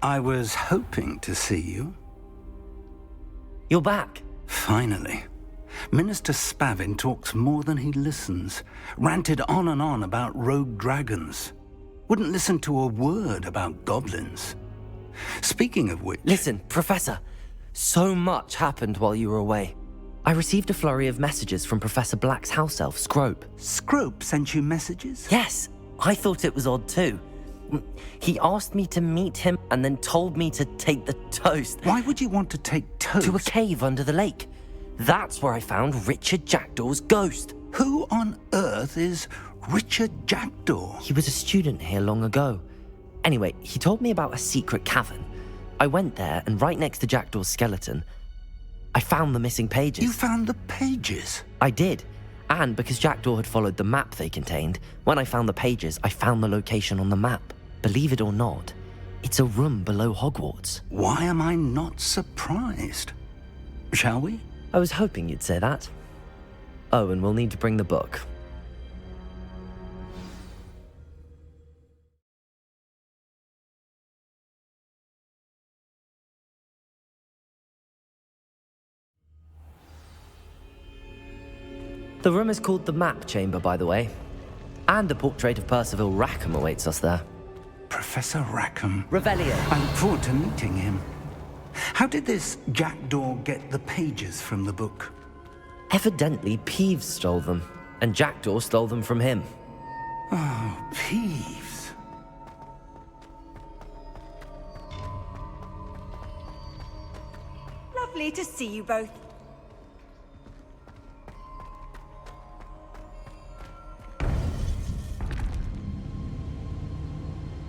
I was hoping to see you. You're back. Finally. Minister Spavin talks more than he listens. Ranted on and on about rogue dragons. Wouldn't listen to a word about goblins. Speaking of which... Listen, Professor. So much happened while you were away. I received a flurry of messages from Professor Black's house elf, Scrope. Scrope sent you messages? Yes. I thought it was odd too. He asked me to meet him and then told me to take the toast. Why would you want to take toast? To a cave under the lake. That's where I found Richard Jackdaw's ghost. Who on earth is Richard Jackdaw? He was a student here long ago. Anyway, he told me about a secret cavern. I went there, and right next to Jackdaw's skeleton, I found the missing pages. You found the pages? I did. And because Jackdaw had followed the map they contained, when I found the pages, I found the location on the map. Believe it or not, it's a room below Hogwarts. Why am I not surprised? Shall we? I was hoping you'd say that. Oh, and we'll need to bring the book. The room is called the Map Chamber, by the way. And a portrait of Percival Rackham awaits us there. Professor Rackham. Revelio. I look forward to meeting him. How did this Jackdaw get the pages from the book? Evidently, Peeves stole them, and Jackdaw stole them from him. Oh, Peeves. Lovely to see you both.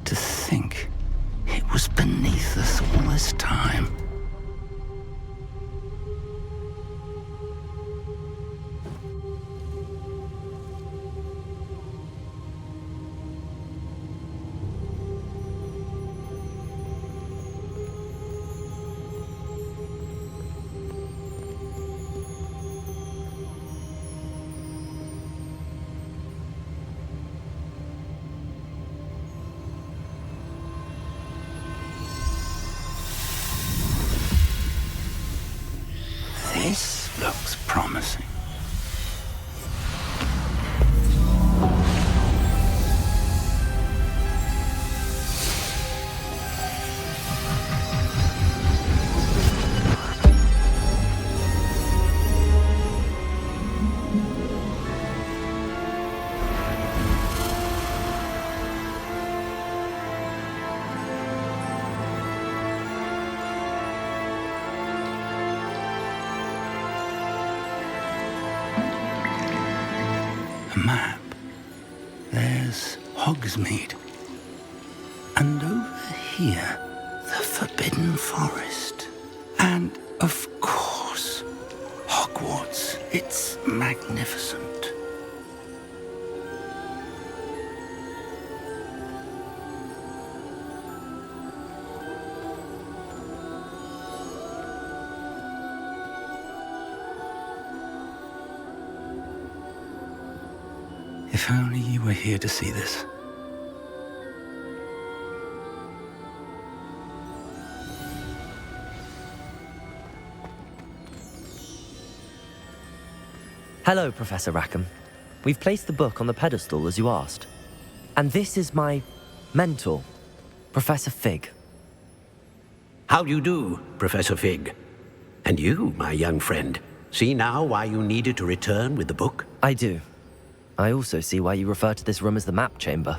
To think it was beneath us all this time. This looks promising. A map. There's Hogsmeade. And over here, the Forbidden Forest. And, of course, Hogwarts. It's magnificent. If only you were here to see this. Hello, Professor Rackham. We've placed the book on the pedestal as you asked. And this is my mentor, Professor Fig. How do you do, Professor Fig? And you, my young friend, see now why you needed to return with the book? I do. I also see why you refer to this room as the Map Chamber.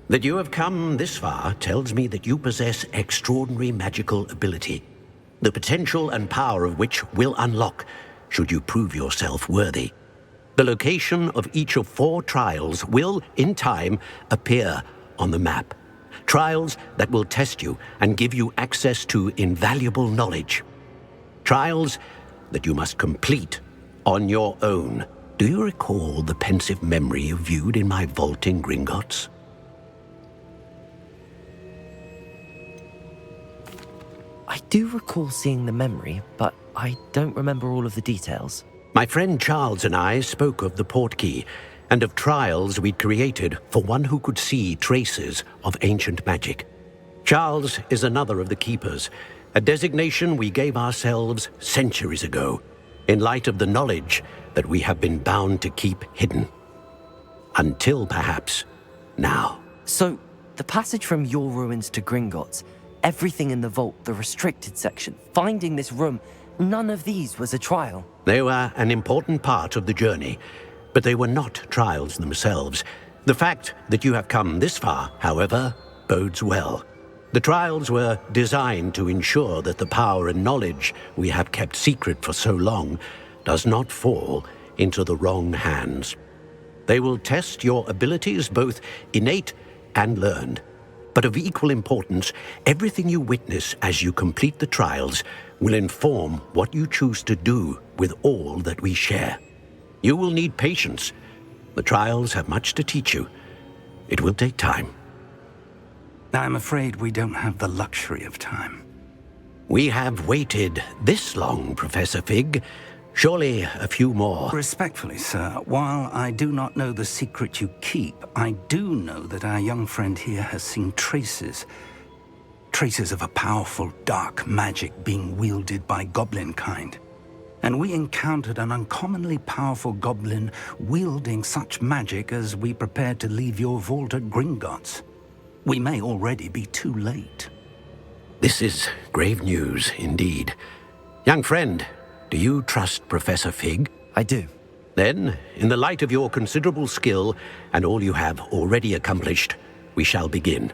That you have come this far tells me that you possess extraordinary magical ability, the potential and power of which will unlock should you prove yourself worthy. The location of each of 4 trials will, in time, appear on the map. Trials that will test you and give you access to invaluable knowledge. Trials that you must complete on your own. Do you recall the pensive memory you viewed in my vault in Gringotts? I do recall seeing the memory, but I don't remember all of the details. My friend Charles and I spoke of the Portkey and of trials we'd created for one who could see traces of ancient magic. Charles is another of the keepers, a designation we gave ourselves centuries ago, in light of the knowledge that we have been bound to keep hidden. Until, perhaps, now. So, the passage from your ruins to Gringotts, everything in the vault, the restricted section, finding this room, none of these was a trial. They were an important part of the journey, but they were not trials themselves. The fact that you have come this far, however, bodes well. The trials were designed to ensure that the power and knowledge we have kept secret for so long does not fall into the wrong hands. They will test your abilities, both innate and learned. But of equal importance, everything you witness as you complete the trials will inform what you choose to do with all that we share. You will need patience. The trials have much to teach you. It will take time. I'm afraid we don't have the luxury of time. We have waited this long, Professor Fig. Surely a few more. Respectfully, sir, while I do not know the secret you keep, I do know that our young friend here has seen traces of a powerful dark magic being wielded by goblin kind. And we encountered an uncommonly powerful goblin wielding such magic as we prepared to leave your vault at Gringotts. We may already be too late. This is grave news indeed. Young friend, do you trust Professor Fig? I do. Then, in the light of your considerable skill and all you have already accomplished, we shall begin.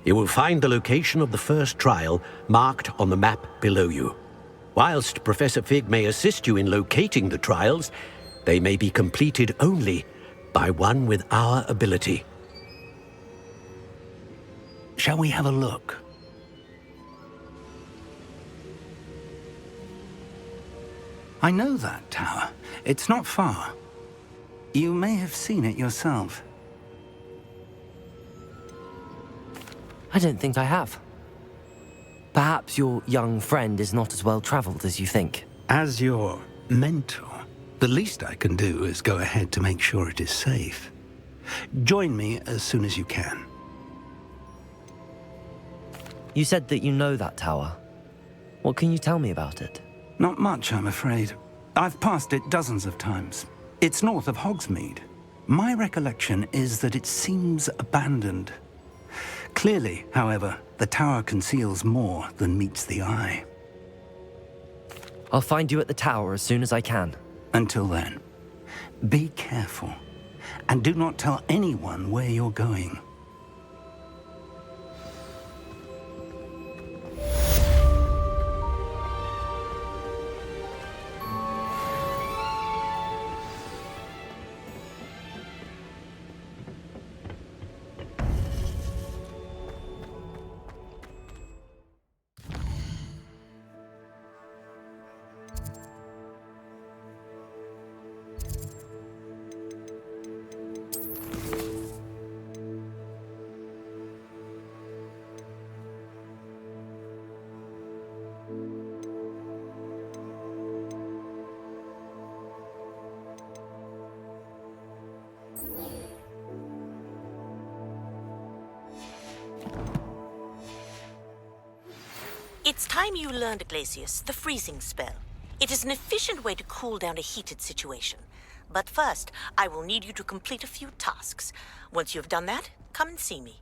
You will find the location of the first trial marked on the map below you. Whilst Professor Fig may assist you in locating the trials, they may be completed only by one with our ability. Shall we have a look? I know that tower. It's not far. You may have seen it yourself. I don't think I have. Perhaps your young friend is not as well traveled as you think. As your mentor, the least I can do is go ahead to make sure it is safe. Join me as soon as you can. You said that you know that tower. What can you tell me about it? Not much, I'm afraid. I've passed it dozens of times. It's north of Hogsmeade. My recollection is that it seems abandoned. Clearly, however, the tower conceals more than meets the eye. I'll find you at the tower as soon as I can. Until then, be careful, and do not tell anyone where you're going. It's time you learned, Glacius, the freezing spell. It is an efficient way to cool down a heated situation. But first, I will need you to complete a few tasks. Once you have done that, come and see me.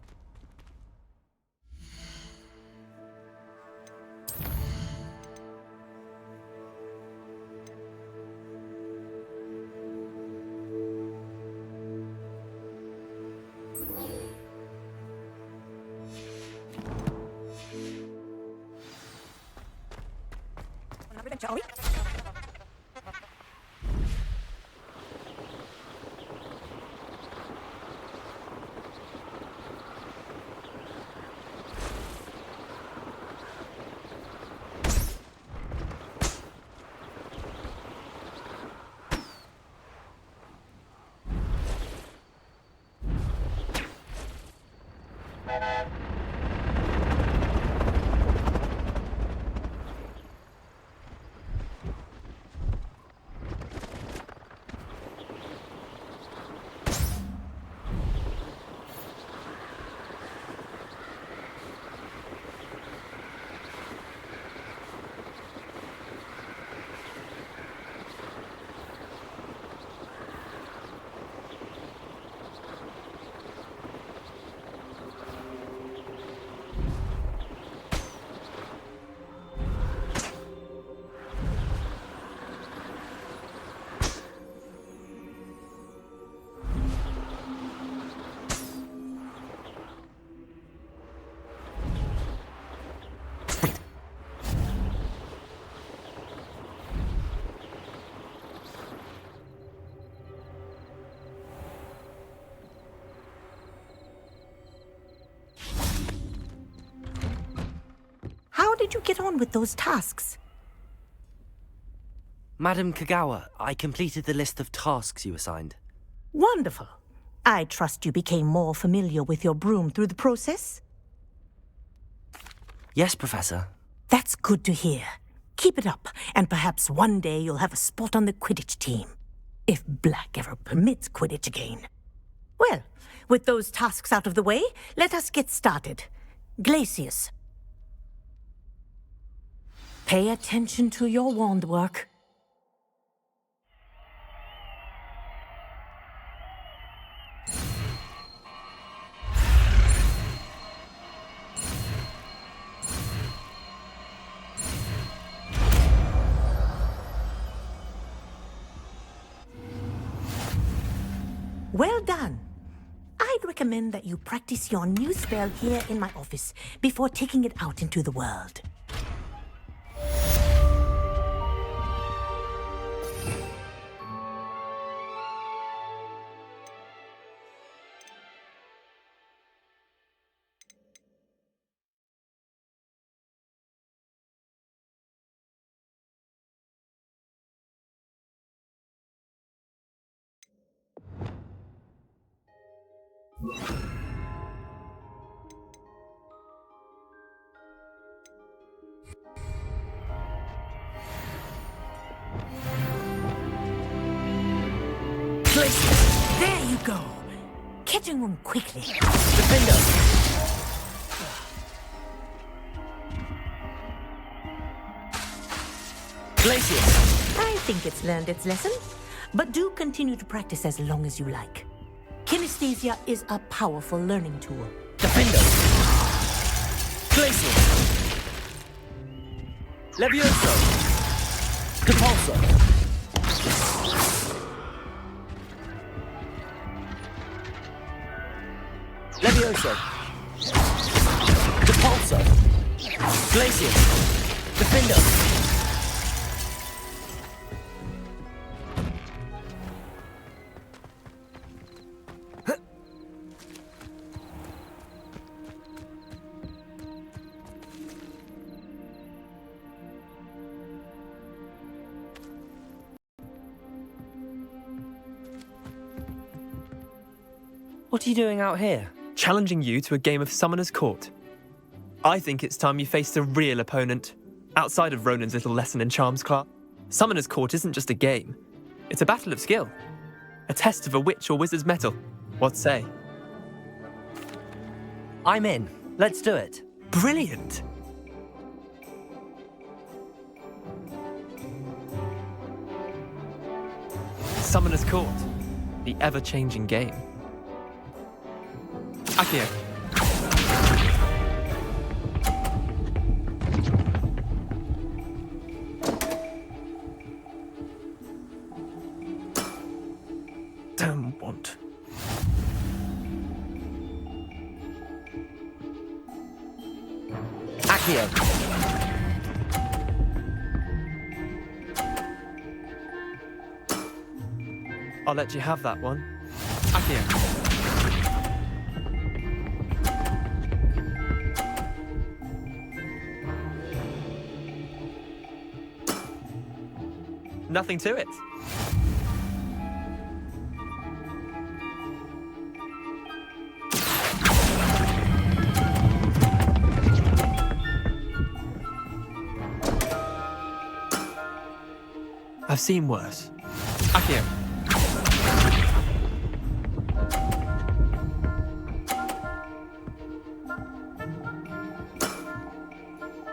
did you get on with those tasks? Madam Kagawa, I completed the list of tasks you assigned. Wonderful. I trust you became more familiar with your broom through the process? Yes, Professor. That's good to hear. Keep it up, and perhaps one day you'll have a spot on the Quidditch team. If Black ever permits Quidditch again. Well, with those tasks out of the way, let us get started. Glacius. Pay attention to your wand work. Well done. I'd recommend that you practice your new spell here in my office before taking it out into the world. There you go. Catching on quickly. Defender! Glacius! I think it's learned its lesson, but do continue to practice as long as you like. Kinesthesia is a powerful learning tool. Defender! Glacius! Levioso! Depulso! Levioso! Depulso! Glacius! Defender! What are you doing out here? Challenging you to a game of Summoner's Court. I think it's time you faced a real opponent, outside of Ronan's little lesson in Charms class. Summoner's Court isn't just a game. It's a battle of skill. A test of a witch or wizard's mettle. What say? I'm in. Let's do it. Brilliant! Summoner's Court. The ever-changing game. Accio. Damn want. Accio. I'll let you have that one. Accio. Nothing to it. I've seen worse. Accio.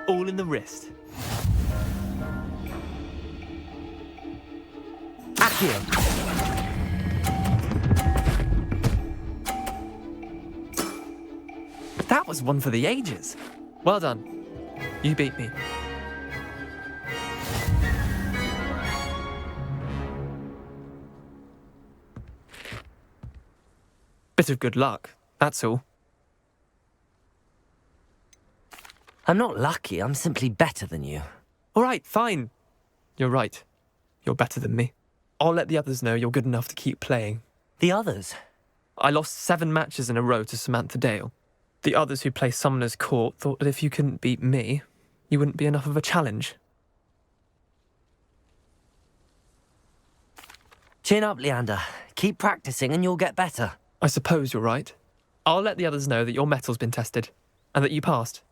All in the wrist. Accio. That was one for the ages. Well done. You beat me. Bit of good luck, that's all. I'm not lucky, I'm simply better than you. All right, fine. You're right. You're better than me. I'll let the others know you're good enough to keep playing. The others? I lost 7 matches in a row to Samantha Dale. The others who play Summoner's Court thought that if you couldn't beat me, you wouldn't be enough of a challenge. Chin up, Leander. Keep practicing and you'll get better. I suppose you're right. I'll let the others know that your metal's been tested, and that you passed.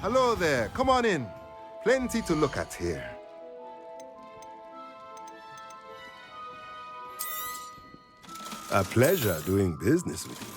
Hello there, come on in. Plenty to look at here. A pleasure doing business with you.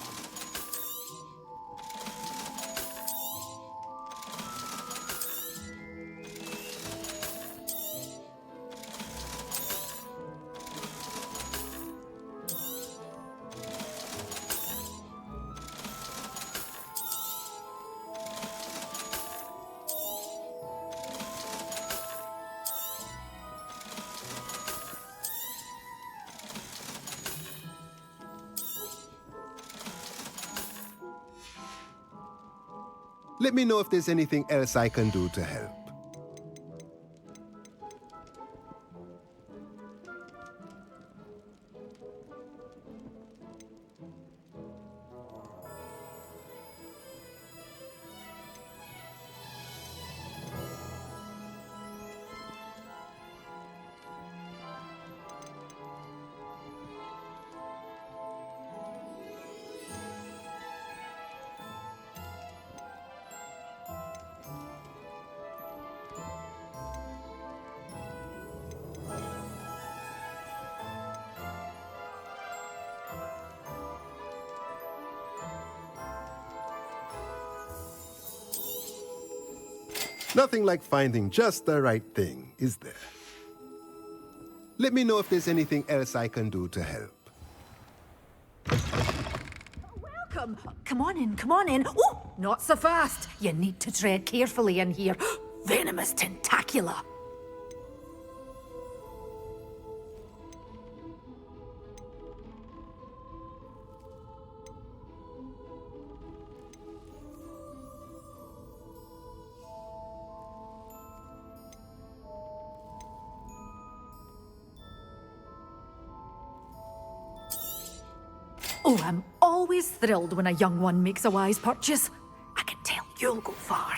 Let me know if there's anything else I can do to help. Nothing like finding just the right thing, is there? Let me know if there's anything else I can do to help. Welcome. Come on in, come on in. Oh, not so fast. You need to tread carefully in here. Venomous tentacula. Oh, I'm always thrilled when a young one makes a wise purchase. I can tell you'll go far.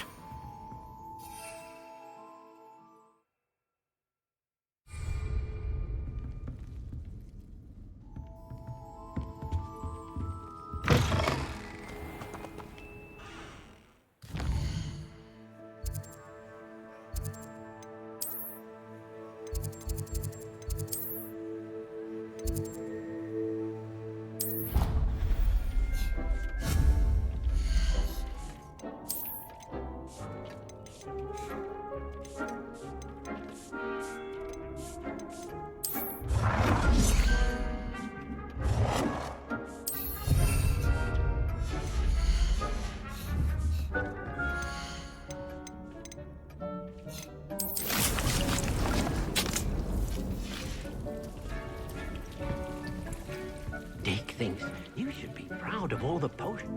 Dick thinks you should be proud of all the potions.